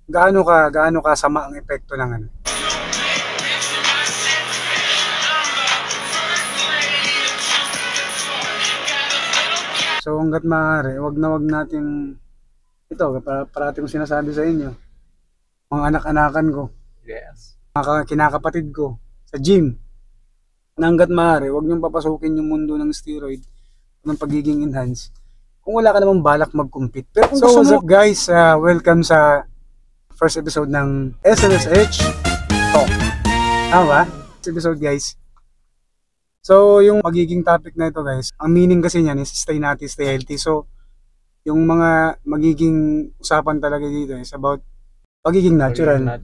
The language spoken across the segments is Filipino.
gaano ka sama ang epekto ng ano. So hangga't maaari, wag nating ito, parati kong sinasabi sa inyo, mga anak-anakan ko, Yes. mga kinakapatid ko sa gym, na hangga't maaari, wag niyong papasukin yung mundo ng steroid, ng pagiging enhance, kung wala ka namang balak mag-compete. Pero kung so, what's up guys? Welcome sa first episode ng SNSH Talk. Tama ba? First episode guys. So, yung magiging topic na ito guys, ang meaning kasi niyan is stay natin, stay healthy. So, yung mga magiging usapan talaga dito is about pagiging natural.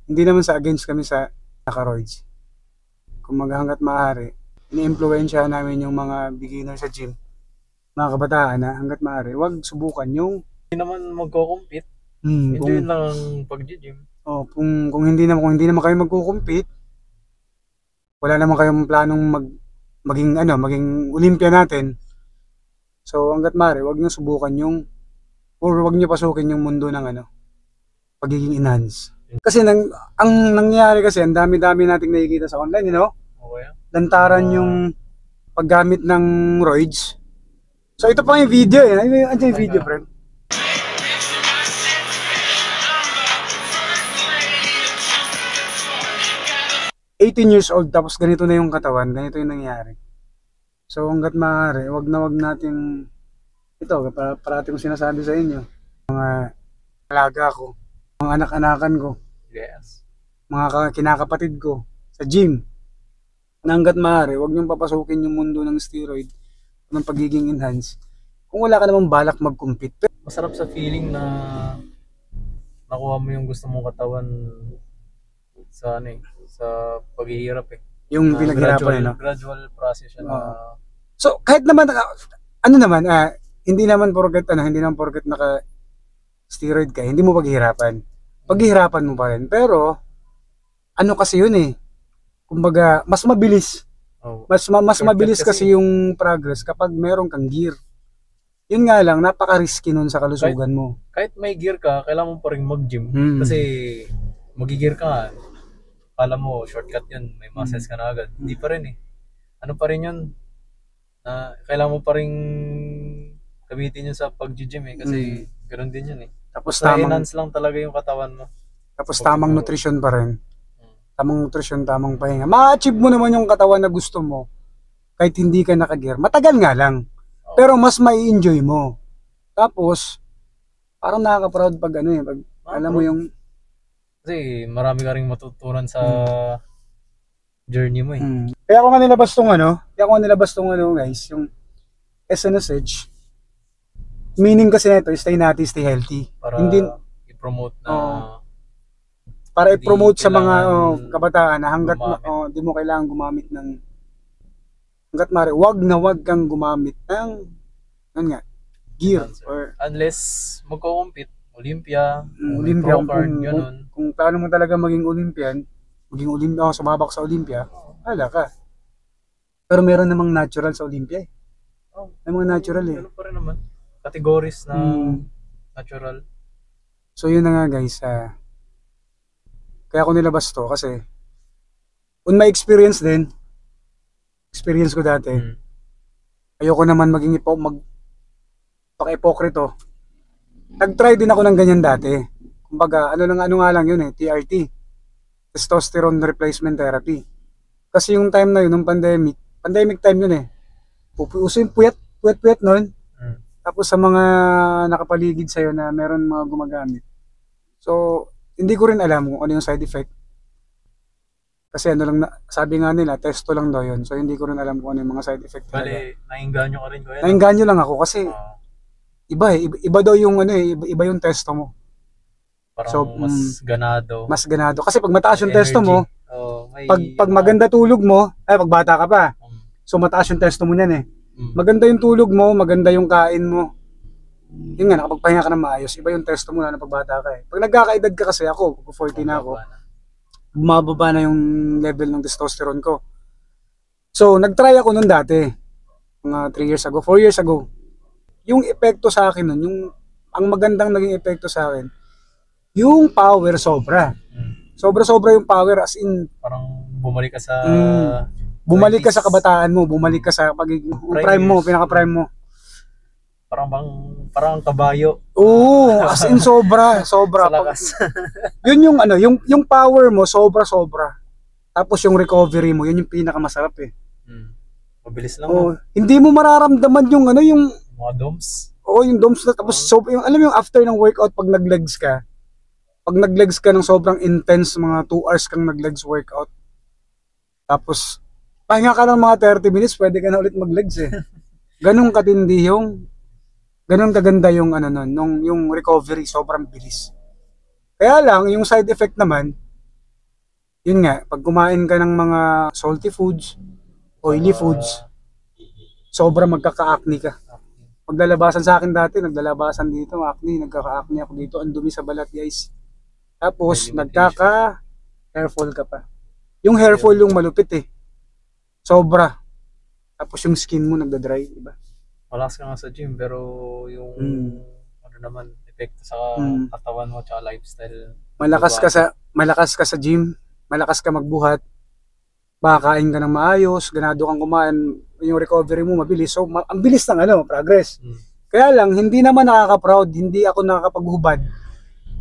Hindi naman sa against kami sa naka-roids. Kung hangga't maaari, ini-impluwensya namin yung mga beginner sa gym, mga kabataan na hangga't maaari, wag subukan yung Hindi naman magko-compete. Enjoy lang ang pag-gym. Kung hindi naman kayo magko-compete, wala naman kayong planong maging Olympia natin. So hangga't maaari, wag niyo subukan wag niyo pasukin yung mundo ng pagiging enhance. Kasi ang nangyayari kasi, ang dami-dami nating nakikita sa online, Okay. Lantaran yung paggamit ng roids. So ito pa yung video Andiyan yung video, friend. 18 years old tapos ganito na yung katawan, ganito yung nangyayari. So hangga't maaari, wag nating ito, parati kong sinasabi sa inyo, mga alaga ko, mga anak-anakan ko, Yes. mga kinakapatid ko sa gym, na hangga't maaari, wag niyong papasukin yung mundo ng steroid, ng pagiging enhance, kung wala ka namang balak mag-compete. Masarap sa feeling na nakuha mo yung gusto mong katawan sa sa paghihirap Yung pinaghirapan gradual process yan. So kahit naman hindi naman porket naka steroid ka, hindi mo paghihirapan mo pa rin, pero kasi yun kumbaga mas mabilis. Mas mabilis kasi yung progress kapag meron kang gear. Yun nga lang, napaka-risky nun sa kalusugan mo. Kahit may gear ka, kailangan mo pa rin mag-gym. Kasi mag-gear ka, kala mo shortcut yun, may muscles ka na agad. Hindi pa rin Ano pa rin yun? Kailangan mo pa rin gamitin yun sa pag-gym kasi ganoon din yun Tapos enhance lang talaga yung katawan mo. Tapos tamang nutrition pa rin. Tamang nutrition, tamang pahinga. Ma-achieve mo naman yung katawan na gusto mo kahit hindi ka naka-gear. Matagal nga lang. Pero mas mai-enjoy mo. Tapos parang nakaka-proud pag alam mo yung kasi marami ka ring matutunan sa journey mo Kaya ako nga nilabas tong guys, yung SNSH. Meaning kasi nito, stay natin, stay healthy. Para hindi i-promote na para i-promote sa mga kabataan na hangga't di mo kailangan gumamit ng hangga't maaari, wag kang gumamit ng gear or unless magko-compete Olympia, kung plano mo talaga maging Olympian, sumabak sa Olympia, wala ka. Pero meron namang natural sa Olympia may mga natural Meron pa rin naman categories na natural. So yun na nga guys, kaya ako nilabas to kasi on my experience ko dati, ayoko naman maging paka-ipokrito. Nag-try din ako ng ganyan dati. Kumbaga, ano nga lang yun TRT. Testosterone Replacement Therapy. Kasi yung time na yun, nung pandemic time yun Uso yung puyat nun. Tapos sa mga nakapaligid sa'yo na meron mga gumagamit. So, hindi ko rin alam kung ano yung side effect. Kasi sabi nga nila, testo lang daw yun. So, hindi ko rin alam kung ano yung mga side effect. Bale, nainganyo ka rin ko yan. Nainganyo lang ako kasi iba daw yung iba yung testo mo. Parang mas ganado. Mas ganado. Kasi pag mataas yung testo mo, pag ano maganda tulog mo, pag bata ka pa, so mataas yung testo mo niyan maganda yung tulog mo, maganda yung kain mo. Yun nga, nakapagpahinga ka na maayos, iba yung testo mo na pag bata ka Pag nagkakaedad ka kasi ako, 40 na ako, bumababa na yung level ng testosterone ko. So, nag-try ako nun dati, mga 3 years ago, 4 years ago. Yung epekto sa akin nun, ang magandang naging epekto sa akin, yung power sobra. Sobra-sobra yung power, as in Parang bumalik ka sa bumalik ka 20s. sa kabataan mo, bumalik ka sa pagiging Prime prime mo, years. pinaka-prime mo. Parang kabayo Oo, as in sobra. sa Pag, lakas. yun yung ano, yung power mo sobra-sobra. Tapos yung recovery mo, yun yung pinakamasarap eh. Mabilis lang, Oh, no? hindi mo mararamdaman yung ano, yung Mga doms. yung DOMS na tapos yung alam mo yung after ng workout pag nag-legs ka. Pag nag-legs ka ng sobrang intense, mga 2 hours kang nag-legs workout. Tapos pahinga ka ng mga 30 minutes, pwede ka na ulit mag-legs eh. Ganun katindi yung ganun kaganda yung ano nun, yung recovery, sobrang bilis. Kaya lang, yung side effect naman, yun nga, pag kumain ka ng mga salty foods, oily foods, sobrang magkaka-acne ka. Maglalabasan sa akin dati, naglalabasan dito, acne, nagkaka-acne ako dito, ang dumi sa balat guys. Tapos, hair fall ka pa. Yung hair fall yung malupit eh. Sobra. Tapos yung skin mo nagda-dry, diba? Malakas ka nga sa gym, pero yung ano naman, epekto sa katawan mo tsaka lifestyle. Malakas ka sa gym, malakas ka magbuhat, makakain ka ng maayos, ganado kang kumain, yung recovery mo mabilis. So, ang bilis ng progress. Kaya lang, hindi naman nakaka-proud, hindi ako nakakapaghubad,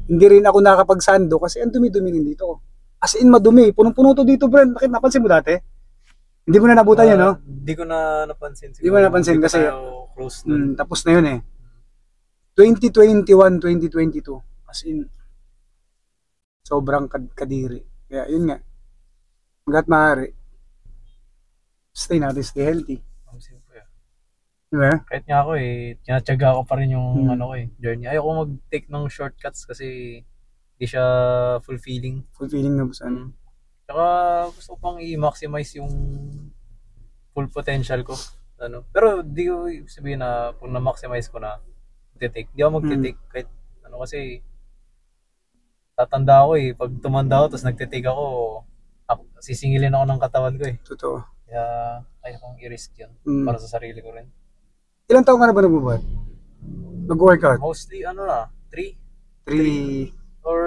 hindi rin ako nakakapagsando kasi ang dumi-dumi rin dito. As in, madumi. Punong-puno to dito, Brent. Bakit napansin mo dati? Hindi mo na nabutan yun, no? Hindi ko na napansin. Hindi mo na napansin kasi close dun. tapos na yun eh. 2021, 2022. As in, sobrang kadiri. Kaya yun nga. Hanggat maaari, stay healthy. Diba? Kahit nga ako tinatyaga ko pa rin yung journey. Ayoko mag-take ng shortcuts kasi hindi siya fulfilling. Fulfilling na saan. Tsaka gusto ko pang i-maximize yung full potential ko. Pero di ko sabihin na kung na-maximize ko na magte-take. Di ako magte-take kahit kasi tatanda ako pag tumanda ako tapos nagte-take ako, sisingilin ako ng katawan ko Totoo. Kaya ayokong i-risk yun para sa sarili ko rin. Ilang taon ka na ba nagbubuhat? Nag-workout? Mostly 3 or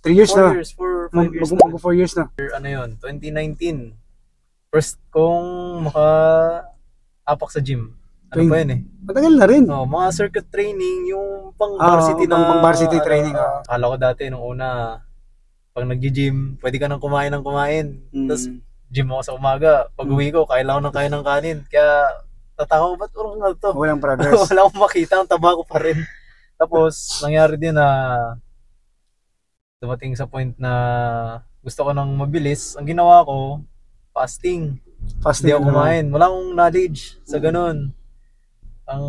3 years na. 4 years, 5 years na. Mag 4 years na. 2019. First kong maka-apak sa gym. Ano pa yun Matagal na rin. Mga circuit training, yung pang varsity na. Pang varsity training. Akala ko dati nung una, pag nag-gym, pwede ka nang kumain ng kumain. Tapos gym ako sa umaga. Pag uwi ko, kain lang ako ng kain ng kanin. Kaya tataka ko, ba't urong na to? Walang progress. Wala akong makita, ang taba ko pa rin. Tapos, nangyari din na dumating sa point na gusto ko nang mabilis. Ang ginawa ko, fasting. Hindi ako kumain. Wala akong knowledge sa ganun. Ang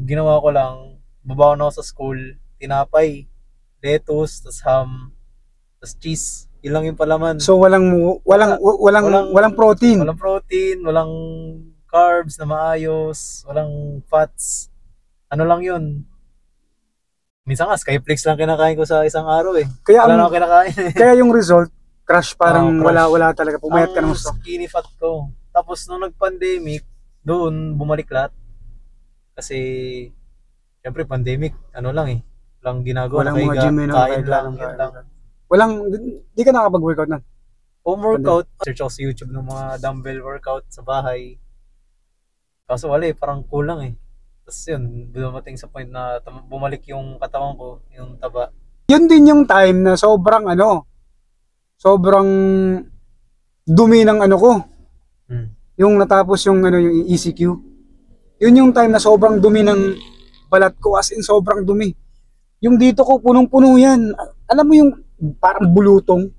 ginawa ko lang, babaon ako sa school, tinapay, lettuce, tas ham, tas cheese. Ilang yung palaman. So walang protein. Walang protein, walang carbs na maayos, walang fats. Ano lang yun? Minsan nga, Skyflakes lang kinakain ko sa isang araw Kaya wala na ako kinakain Kaya yung result, crash parang crash. wala talaga. Pumayat ka ng gusto. Ang skinny fat ko. Tapos nung nag-pandemic, doon bumalik lahat. Kasi, syempre pandemic, walang ginagawa. Walang mga gym kain lang. Di ka nakapag-workout na? Home workout. Search ako sa YouTube ng mga dumbbell workout sa bahay. Kaso wala parang kulang Tapos yun, dumating sa point na bumalik yung katawan ko, yung taba. Yun din yung time na sobrang dumi ng ko. Yung natapos yung yung ECQ. Yun yung time na sobrang dumi ng balat ko, as in sobrang dumi. Yung dito ko punong-puno yan. Alam mo yung parang bulutong.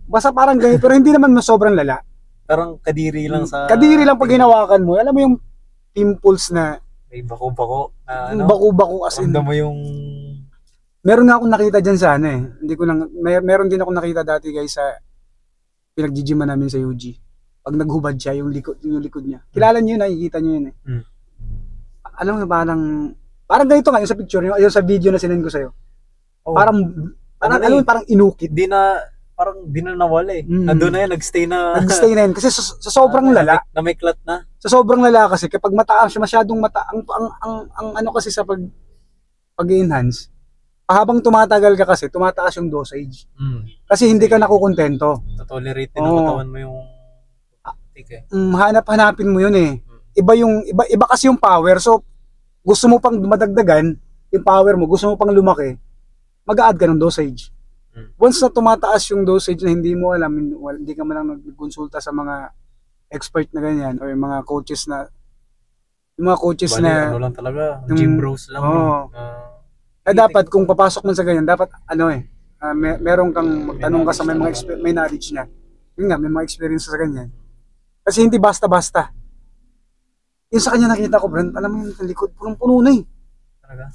Basta parang ganyan, pero hindi naman sobrang lala. Parang kadiri lang Kadiri lang pag hinawakan mo. Alam mo yung pimples na may bako-bako na bako-bako as in. Mo yung meron nga akong nakita diyan sa Hindi ko lang meron din ako nakita dati guys sa pinag-gyman namin sa UG. Pag naghubad siya yung likod niya. Kilala niyo yun, nakikita niyo yun Alam mo parang ganito nga yung sa picture niyo, yung sa video na sinend ko sa iyo. Parang parang inukit. Parang di na nawala Nandun na yan, nagstay na yan kasi sa sobrang lala. Na may clot na. Sa sobrang lala kasi kapag mataas siya, masyadong ang kasi sa pag-enhance, habang tumatagal ka kasi, tumataas yung dosage. Kasi hindi ka nakukontento. To-tolerate din ang katawan mo yung tik eh. Hanap-hanapin mo yun eh. Iba kasi yung power. So, gusto mo pang madagdagan, yung power mo, gusto mo pang lumaki, mag-a-add ka ng dosage. Once na tumataas yung dosage na hindi mo alam, hindi ka man lang nagkonsulta sa mga expert na ganyan or yung mga coaches na Bali, ano lang talaga, gym bros lang. Dapat kung papasok man sa ganyan, dapat meron kang magtanong ka sa may knowledge na. Yun nga, may mga experience sa ganyan. Kasi hindi basta-basta. Yung sa kanya nakita ko, Brent, alam mo yung likod, punong-puno na eh. Talaga?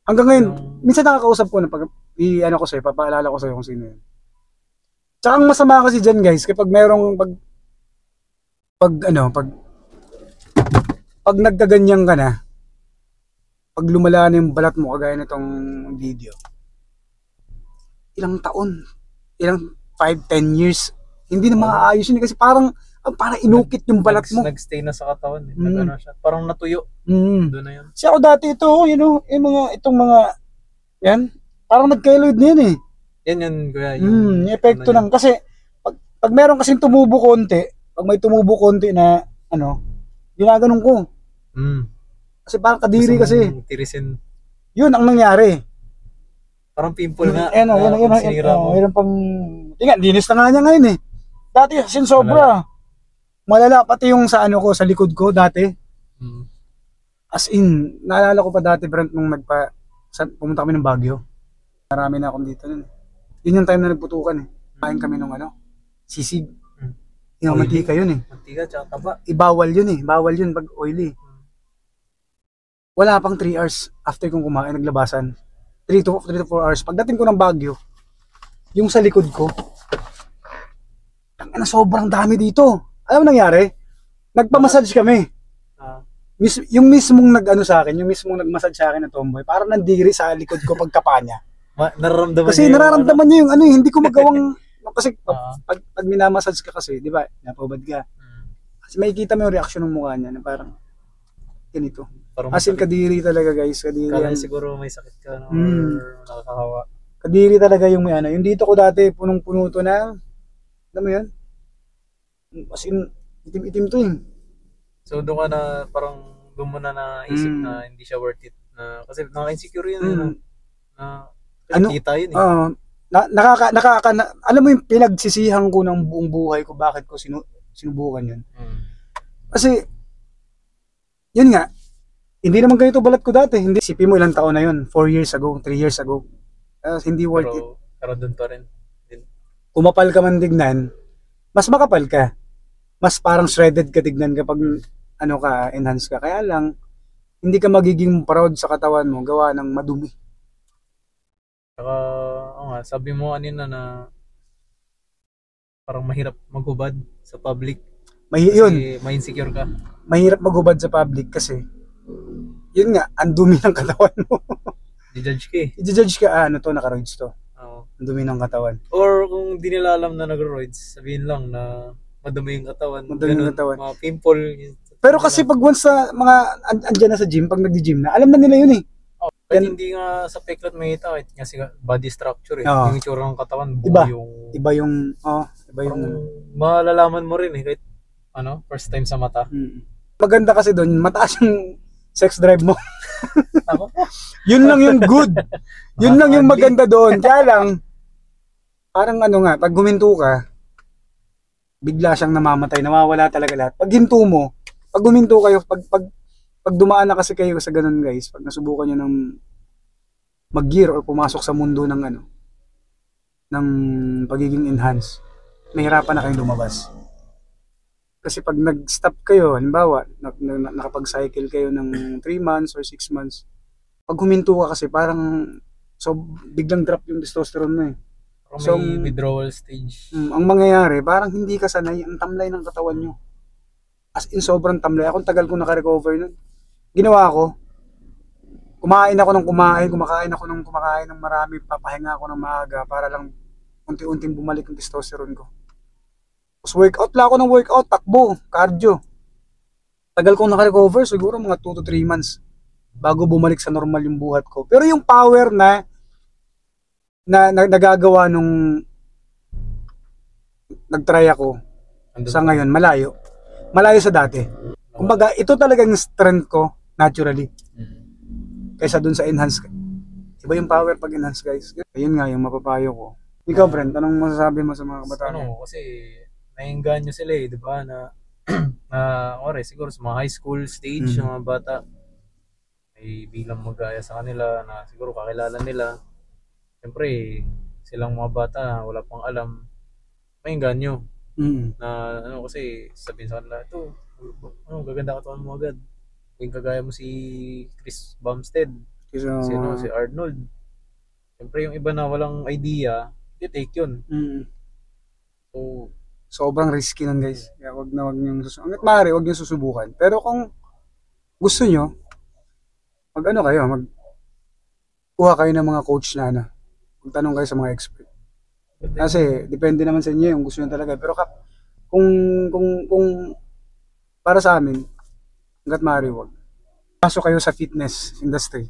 Hanggang ngayon, minsan nakakausap ko na ko sa'yo, papaalala ko sa'yo kung sino yun. Tsaka ang masama kasi dyan guys, kapag merong pag nagkaganyan ka na, pag lumala na yung balat mo, kagaya nitong video, ilang taon, 5-10 years, hindi na maayos yun kasi parang inukit yung balat mo. Nagstay na sa katawan. Siya. Parang natuyo. Doon na yun. Kasi ako dati ito, itong mga, yan, parang nag-keloid na yan eh. Yan, kuya. Yung epekto ng, kasi, pag meron kasing tumubo konti, pag may tumubo konti na, ginaganon ko. Kasi parang kadiri kasi. Tirisin. Yun ang nangyari. Parang pimple nga. Mayroon pang, tingnan, linis na nga niya ngayon eh. Dati, sobra. Malala, pati yung sa sa likod ko dati. As in, naalala ko pa dati, Brent, nung pumunta kami ng Baguio. Marami na akong dito nun. Yun yung time na nagputukan eh. Kain kami nung sisig. Yung mantika yun eh. Mantika, tsaka taba. Bawal yun eh. Bawal yun pag oily. Wala pang 3 hours after kong kumain, naglabasan. 3 to 4 hours. Pagdating ko ng Baguio, yung sa likod ko, sobrang dami dito. Alam mo nangyari? Nagpa-massage kami. Yung mismong sa akin, yung mismong nag-massage sa akin na tomboy, parang nandiri sa likod ko pagkapa niya. Nararamdaman kasi niya nararamdaman niya yung hindi ko magawang kasi pag minamassage ka kasi, di ba? Napabad ka. Kasi makikita mo yung reaction ng mukha niya na parang ganito. As in, kadiri talaga guys. Kadiri. Kala siguro may sakit ka or nakakahawa. Kadiri talaga yung may Yung dito ko dati, punong-puno to ng, alam mo yun? As in, itim-itim to eh. So doon ka na, parang doon mo na naisip na hindi siya worth it. Kasi nakaka-insecure yun. Kita yun eh. Alam mo yung pinagsisihan ko ng buong buhay ko, bakit ko sinubukan yun. Kasi, yun nga, hindi naman ganito balat ko dati. Hindi, isipin mo ilang taon na yun, 4 years ago, 3 years ago. Hindi worth it. Pero doon pa rin. Kumapal ka man dignan, mas makapal ka. Mas parang shredded ka tignan kapag enhance ka. Kaya lang, hindi ka magiging proud sa katawan mo, gawa ng madumi. Saka, sabi mo kanina na parang mahirap maghubad sa public. Kasi may insecure ka. Mahirap maghubad sa public kasi, yun nga, ang dumi ng katawan mo. I-judge ka eh. I-judge ka, naka-roids to. Ang dumi ng katawan. Or kung di nila alam na nag-roids, sabihin lang na madumi yung katawan. Madumi yung katawan. Mga pimple. Pero kasi pag once sa mga andyan na sa gym, pag nag-gym na, alam na nila yun eh. Hindi nga sa peklat may ita, kasi body structure eh. Yung itsura ng katawan, iba yung malalaman mo rin eh, kahit first time sa mata. Maganda kasi doon, mataas yung sex drive mo. Yun lang yung good. Yun lang yung maganda doon. Kaya lang, parang pag guminto ka, bigla siyang namamatay, nawawala talaga lahat. Pag hinto mo, pag guminto kayo, pag dumaan na kasi kayo sa ganun guys, pag nasubukan nyo ng mag-gear or pumasok sa mundo ng ng pagiging enhance, mahirapan na kayong lumabas. Kasi pag nag-stop kayo, halimbawa, nakapag-cycle kayo ng 3 months or 6 months, pag huminto ka kasi parang, biglang drop yung testosterone mo eh. So, may withdrawal stage. Ang mangyayari, parang hindi ka sanay, ang tamlay ng katawan nyo. As in, sobrang tamlay. Akong tagal ko naka-recover nun. Ginawa ko, kumakain ako ng kumakain ng marami, papahinga ako ng maaga para lang unti-unting bumalik yung testosterone ko. Tapos workout lang ako ng workout, takbo, cardio. Tagal kong naka-recover, siguro mga 2 to 3 months. bago bumalik sa normal yung buhat ko. Pero yung power na nagagawa nung nagtry ako sa ngayon, malayo. Malayo sa dati. Kumbaga, ito talagang strength ko naturally. Kaysa dun sa enhance. Iba yung power pag enhance, guys. Ayun nga yung mapapayo ko. Ikaw, Brent, anong masasabi mo sa mga kabataan? Kasi naiinganyo sila di ba, na siguro sa mga high school stage, yung mga bata, ay bilang magaya sa kanila na siguro kakilala nila. Siyempre, silang mga bata, wala pang alam, naiinganyo. Na kasi sabihin sa kanila, ito, gaganda katawan mo agad. Yung kagaya mo si Chris Bumstead, si Arnold. Siyempre yung iba na walang idea, i-take yun. So, sobrang risky nun, guys. Kaya wag niyong susubukan. Hanggat maaari, wag niyong susubukan. Pero kung gusto niyo, kuha kayo ng mga coach na magtanong kayo sa mga expert. Kasi depende naman sa inyo yung gusto niyo talaga. Pero kung para sa amin, hanggat maaari, wag. Pasok kayo sa fitness industry.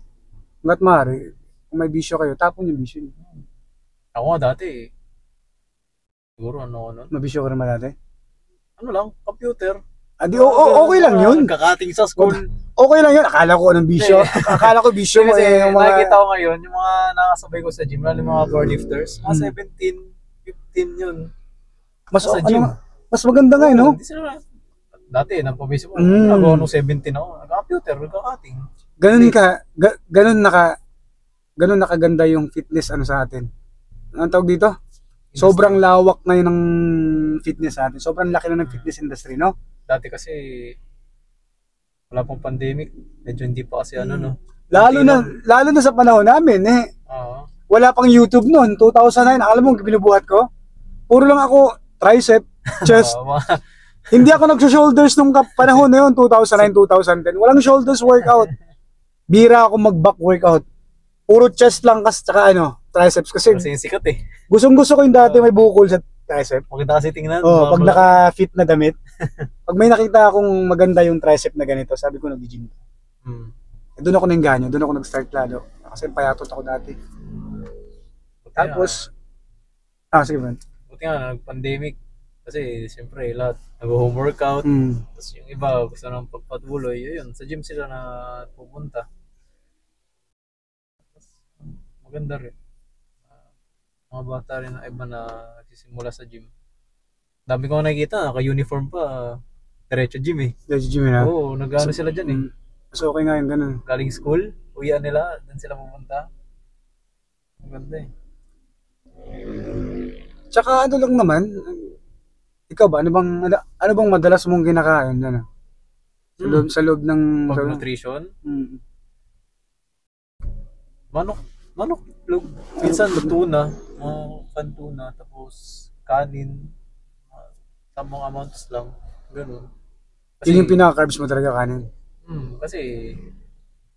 Hanggat maaari, kung may bisyo kayo, tapon yung bisyo niyo. Ako nga dati siguro mabisyo ka naman dati? Computer. Okay lang yun. Kakating sa school. Okay lang yun. Akala ko anong bisyo. Akala ko bisyo mo yung mga... Nakikita ko ngayon, yung mga nakasabay ko sa gym, yung mga powerlifters, mga 17, 15 yun. Mas sa gym. Mas maganda nga, no? Dati, napabisyo ko. Nagawa nung 17 ako. Computer, nagkakating. Ganun nakaganda yung fitness sa atin. Anong tawag dito? Sobrang lawak na yun ng fitness natin. Sobrang laki na ng fitness industry, no? Dati kasi wala pang pandemic, medyo hindi pa kasi Lalo na sa panahon namin wala pang YouTube noon, 2009. Alam mo, binubuhat ko. Puro lang ako tricep, chest. Hindi ako nagso-shoulders nung panahon na yun, 2009, 2010. Walang shoulders workout. Bira ako mag-back workout. Puro chest lang tsaka triceps kasi yung sikat Gustong-gusto ko yung dati may bukol sa tricep. Maganda kasi tingnan. Pag naka-fit na damit. Pag may nakita akong maganda yung tricep na ganito, sabi ko nag-gym. Doon ako nangganyo, doon ako nag-start lalo. Kasi payatot ako dati. Tapos, sige man. Buti nga, nag-pandemic. Kasi siyempre lahat nag-home workout. Tapos yung iba gusto nang pagpatuloy. Yun, sa gym sila na pupunta. Maganda rin. Mga bata rin na iba na nagsisimula sa gym. Dami ko nakikita, naka-uniform pa. Diretso gym Diretso gym na? Oo, nag-ano sila dyan Mas okay nga yung ganun. Galing school, uwian nila, doon sila pumunta. Maganda Tsaka lang naman, ikaw ba, ano bang madalas mong kinakain? Sa loob ng... Pag-nutrition? Manok, lug. Minsan tuna, tuna, tapos kanin, tamang amounts lang, ganun. Kasi, yun yung pinaka-carbs mo talaga, kanin? Kasi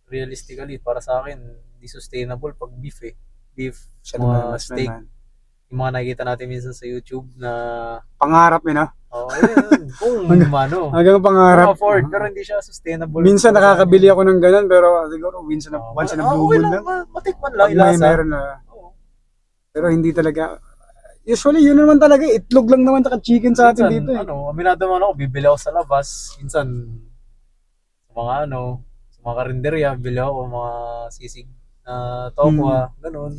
realistically, para sa akin, di sustainable pag beef Beef, mga steak. Yung mga nakikita natin minsan sa YouTube na... Pangarap Kung hanggang pangarap. Afford, pero hindi siya sustainable. Minsan nakakabili ako ng ganun, pero siguro once in a blue moon lang. Matikman lang, ilasa. Pero hindi talaga. Usually, yun naman talaga. Itlog lang naman taka chicken sa atin dito aminado naman ako, bibili ako sa labas. Minsan, sa mga karinderya, bibili ako mga sisig na tokwa, ganun.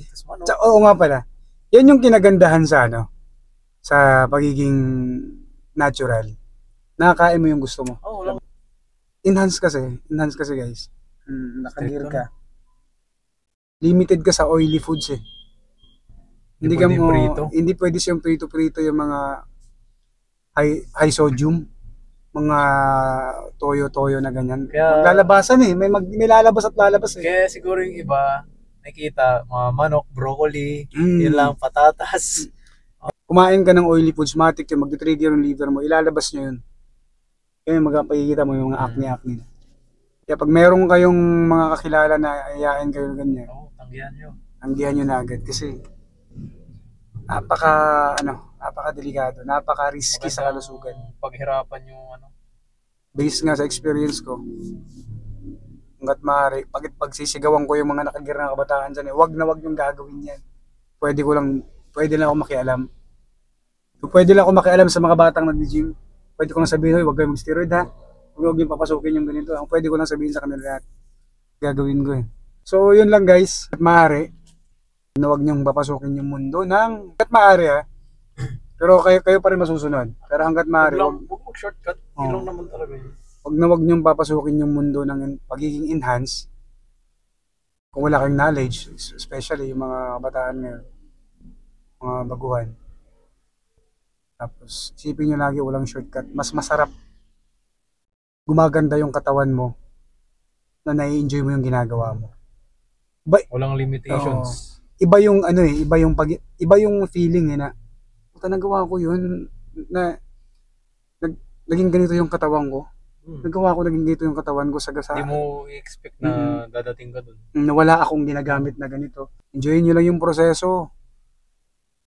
Oo nga pala. Yan yung kinagandahan sa pagiging natural. Nakakain mo yung gusto mo. Enhance kasi guys. Nakalir ka. Limited ka sa oily foods Hindi pwede siyang prito-prito yung mga high sodium, mga toyo-toyo na ganyan. Lalabasan may lalabas at lalabas Kaya siguro yung iba nakita mga manok, broccoli, yun lang, patatas. Kumain ka ng oily foods, matik yun, mag-trigger yung liver mo, ilalabas nyo yun. Kaya magpapakikita mo yung mga acne-acne. Kaya pag meron kayong mga kakilala na ayain kayo ganyan, tanggihan nyo na agad. Kasi napaka-delikado, napaka-risky sa kalusugan. Paghirapan yung based nga sa experience ko, hanggat maaari, pagsisigawan ko yung mga nakagear na kabataan dyan eh, wag na wag yung gagawin yan. Pwede lang ako makialam. Pwede lang ako makialam sa mga batang nag-gym. Pwede ko lang sabihin, huwag kayong mag-steroid ha. Huwag yung papasukin yung ganito. Ang pwede ko lang sabihin sa kanila lahat. Gagawin ko eh. So yun lang guys, hanggat maaari, na huwag niyong papasukin yung mundo ng hanggat maaari ha. Pero kayo pa rin masusunod. Pero hanggat maaari, Huwag mag-shortcut. Yun lang naman talaga yun. Huwag niyong papasukin yung mundo ng pagiging enhance kung wala kang knowledge, especially yung mga kabataan ngayon, mga baguhan. Tapos isipin nyo lagi walang shortcut. Mas masarap gumaganda yung katawan mo na nai-enjoy mo yung ginagawa mo. Walang limitations. Iba yung iba yung feeling eh na puta nagawa ko yun na naging ganito yung katawan ko. Naging ganito yung katawan ko sa gasa. Hindi mo i-expect na dadating ka dun. Na wala akong ginagamit na ganito. Enjoyin nyo lang yung proseso.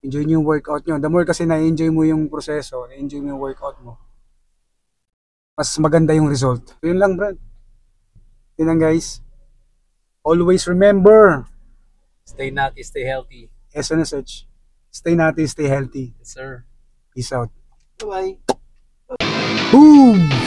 Enjoy nyo yung workout nyo. The more kasi na-enjoy mo yung proseso, na-enjoy mo yung workout mo, mas maganda yung result. So, yun lang, Brad. Yun lang, guys. Always remember, Stay natty, stay healthy. SNSH. Stay natty, stay healthy. Yes, sir. Peace out. Bye-bye. Boom!